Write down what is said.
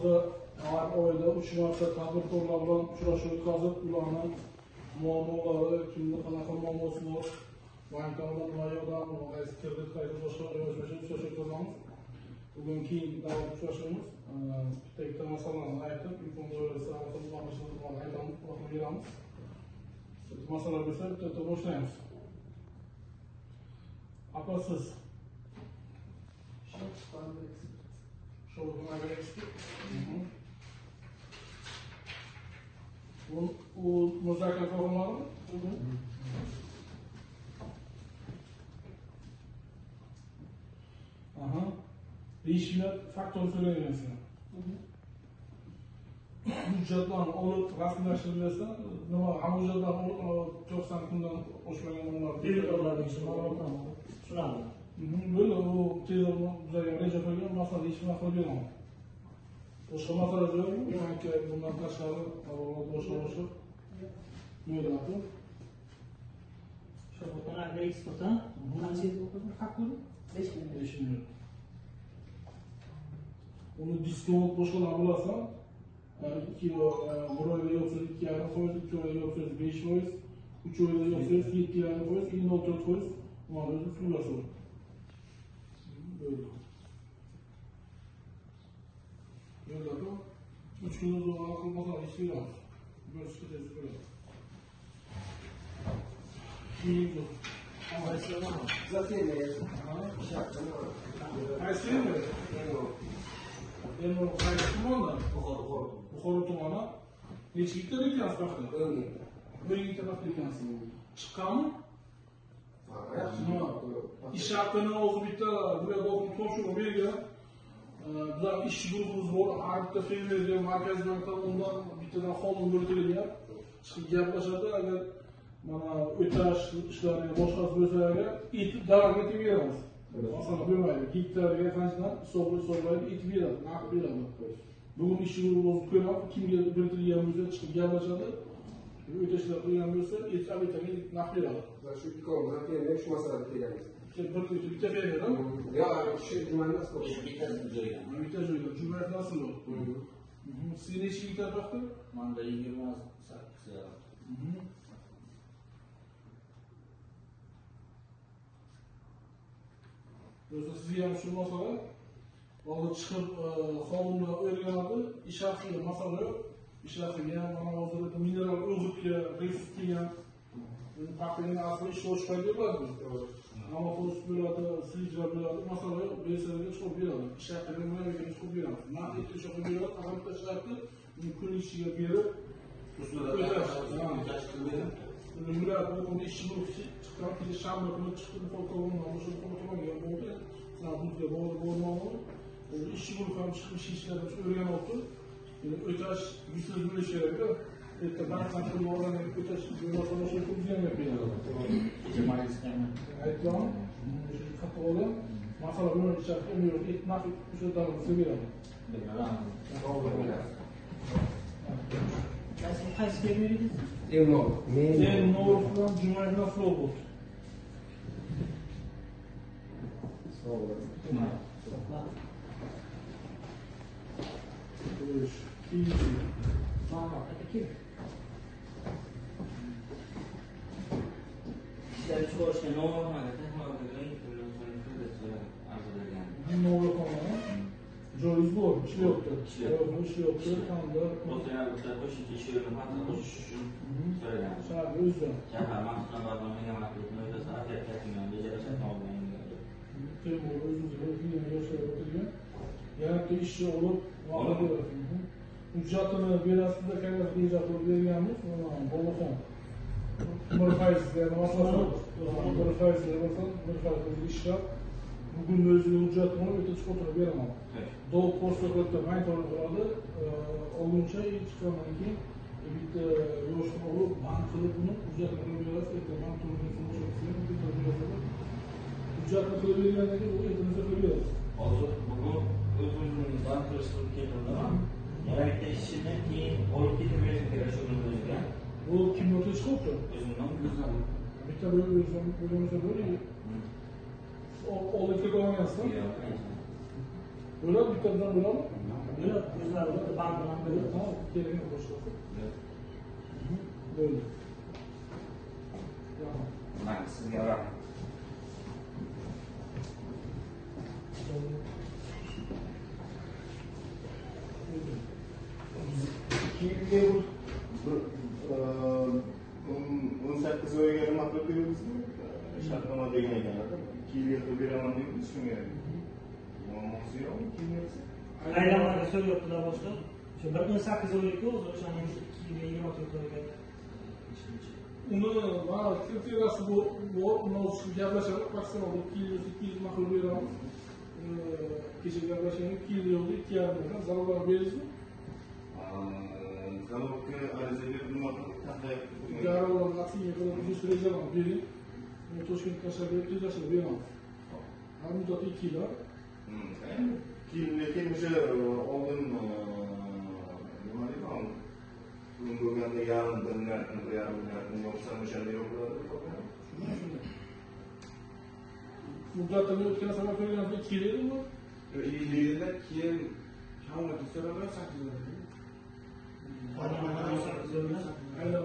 Oldimizda oyda 3 marta tadbirkorlar bilan uchrashuv o'tkazib, ularning muammolari, kimda qanaqa muammosi bor, banklardan nima yordam, qaysi kredit, qaysi boshqa uchrashuv o'tkazamiz. Bugun keyin davlat uchrashuvimiz bitta masalani aytib, imkon bo'lsa aytamiz, beramiz. Masala bo'lsa bitta boshlaymiz. Apa siz? Şovukuna göre ekspert. Bu müzakere forumları mı? Aha. Değişimler faktör söyleyemezsin. Hüccatlarını olup rasmileştirilirse, ham hüccatlarını olup çok sanatından hoşlanan onlar. Direktörler için anlatamam. Şuna Böyle o tezlerimi güzel recep ediyorum, masada hiçbir akıl veremem. Boşka masada diyorum, yani ki bundan taşları, boşka. Böyle yaptım. Şu fotoğraf reis fotoğraf. Kaç yıl okudun? Faktörü? 5 milyon. Onu diskont boşkalar bularsan, 2 ayda yoksa 2 ayda koyuz, 2 ayda yoksa 5 koyuz, 3 ayda yoksa 7 ayda koyuz, 24 koyuz, onlar da sular sorun. Böyle. Böyle yapalım. 3 gün sonra akılmadan hiçbir yok. Böyle sıkıntı böyle. İyi yok. Ama istemem. Zaten şartları var. Kayseri mi? Ben o kayseri mi onda? Bukhara tumana. Neçikte rekans baktın? Öngekte baktın rekansı. Çıkan mı? İş hakkının oldu bitti, buraya dokun toşu belge. Bizler iş grubumuz var, harita filmleri, merkez banklar ondan bitti daha holun bölütülüyor. Çıkıp yaklaşırdı, eğer bana öteş işlerine, boşkası bölselerine itip devam etip veririz. Aslında bilmeyiz, gittiler yakançdan sorulayıp itip veririz, nakip veririz. Bugün iş grubumuz koyalım, kim bölütülüyor yanımıza çıkıp yaklaşırdı. Öteşler uyanmıyorsa abiteni nakliye alır. Şu iki konuda kendine şu masada bitirelim. Bir tefeye değil mi? Ya şu cümle nasıl olur? Biter öyle. Cumhuriyet nasıl olur? Sizin eşi bir taraftı? Manda 20 saksı ya. Yoksa sizi yanlış olmasa orada çıkıp havlumda öğrenildi. İş hakkı masada yok. İş hakkı yani bana orada mineral özüp ya, refit diyen Paketinin aslında iş hoş kayıyorlar mı? Ama polis bölümde, siliciler bölümde masada BSR'de çok bir alır. İş hakkında mühendisliğimiz çok bir alır. Nakliyetle çok bir alır. Aramda şartı mümkün işçiye bir alır. Öter. Müraat bu konuda işçi bulup çıkan kişi Şam bakımı çıktı. Fotoğrafını almış. Fotoğrafını yapmadı. Sana bu diye boğulmamalı. İşçi bulup hem çıkmış işçilerden öğren oldu. Öter 100 böyle şeyler yapıyor. Ben sanki oradan öteş yollarına şey kuracağım yapıyorum. Cemal İslam'ın. Evet tamam. Kapı olan masala bunu içeride emiyor. Nakit bir şey daha seviyorum. Nasıl kaç vermeliyiz? En doğrusundan Cumhuriyet nasıl oldu? Sağ olun. Beş, iki. Tamam, peki. İşler çoğuşta ne olmalı? Teknolojinin Ne olur konu? Joyce bu, bir şey yoktu. Bir şey yoktu. Tam da. O zaman bu tarafa şu kişilerin hatta koşuşun söyleyen. Sadece özlem. Cahil mantıkla bağlamayı yapmakla öyle sana terketmiyor. Becerişe ne olmayı gördü. Temur, özür dilerim. Yaşaya oturuyor. Yani ki işçi olup vallahi böyle. Ücretini bir aslında kendisi diyecek bir yanlış mı? Bolu fon. Bunları faiz yani masrafı. Bunları faizle bakın. Bunları faizle işler. Bugün özgür ücretini öte çıkartıp veremem. Doğu posta koyup aynı tarafı kaldı. Olunca hiç çıkamadı ki bir yoğuşma olup bankılı bunu ücretini biraz eklemen turunun sonuçlarını bir tarafı yazılır. Ücretini kılabilirlerine de bu etimize kılıyoruz. Bunu özgürlüğümüzden kırıştırıp geliyorlar ama genellikle işçinin iyi olup getirmesi gerekiyor özgürlüğüne. Bu kim ortaya çıkarttı? Özgürlüğün güzel. Bir tabi özgürlüğümüzde böyle o elektrik olan yansın. Böyle bir tabi böyle ama Böyle yüzler oldu, bankadan böyle. Tamam, yerine koşuyorsun. Evet. Böyle. Tamam. Bundan sizga rahmat. Kiyimde bu 18 oyga nima qilib beribsizmi? Shartnoma degan ekanlar. 2 yilga beraman deymiz shunga. Muammosi yo'qmi kiyimda? Aylanmaga so'rayaptilar boshqa. Shu 18 oylik o'zi o'shaning 224 oyga. Uni mana kriteriyasi bu mavzu gaplashadi. Maksimal 200 ma'qul beramiz. Kecha gaplashgan 2 yil yo'lda 2,5 zarba berishdi. Zavodga ariza berib nima qilib taqdim Garovlar nasiya qilib yuz rejalar bering. Uni Toshkentga shaharga tezlashtirib beraman. Har muddat 2 yil. keyin lekin o'sha oldin nima deyman pulni ko'rganda yarim milliardni yo'qsa o'shanda yo'q bo'ladi. Muddatini o'tgan safar ko'rganda 2 yil edimi? 2 yilda keyin hamma so'ralar 8 yil. Aylanmaga 18 oylik. Aylan